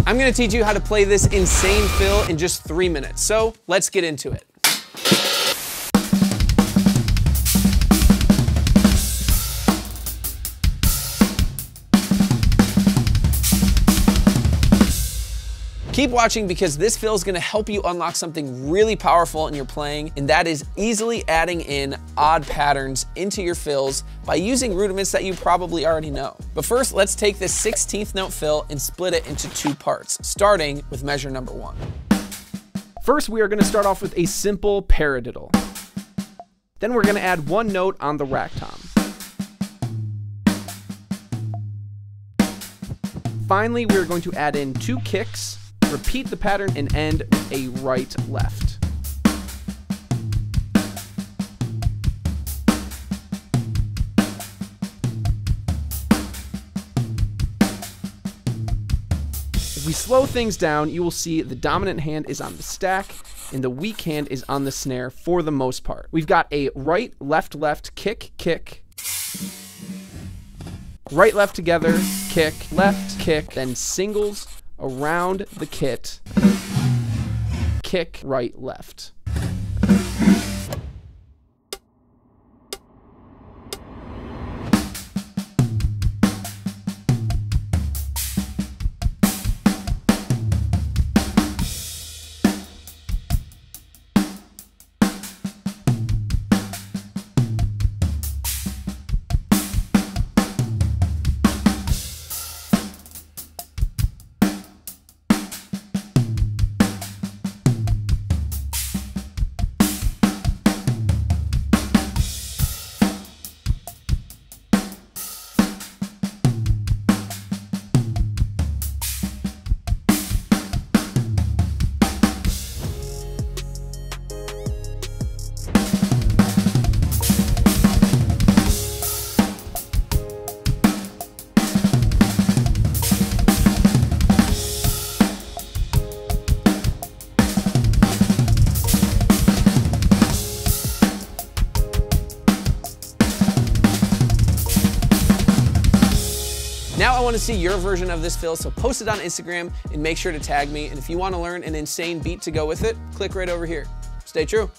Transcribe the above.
I'm gonna teach you how to play this insane fill in just 3 minutes, so let's get into it. Keep watching because this fill is gonna help you unlock something really powerful in your playing, and that is easily adding in odd patterns into your fills by using rudiments that you probably already know. But first, let's take this 16th note fill and split it into 2 parts, starting with measure number 1. First, we are gonna start off with a simple paradiddle. Then we're gonna add 1 note on the rack tom. Finally, we're going to add in 2 kicks, repeat the pattern, and end with a right-left. If we slow things down, you will see the dominant hand is on the stack and the weak hand is on the snare for the most part. We've got a right, left, left, kick, kick, right, left together, kick, left, kick, then singles around the kit, kick, right, left. Now I want to see your version of this fill, so post it on Instagram and make sure to tag me. And if you want to learn an insane beat to go with it, click right over here. Stay true.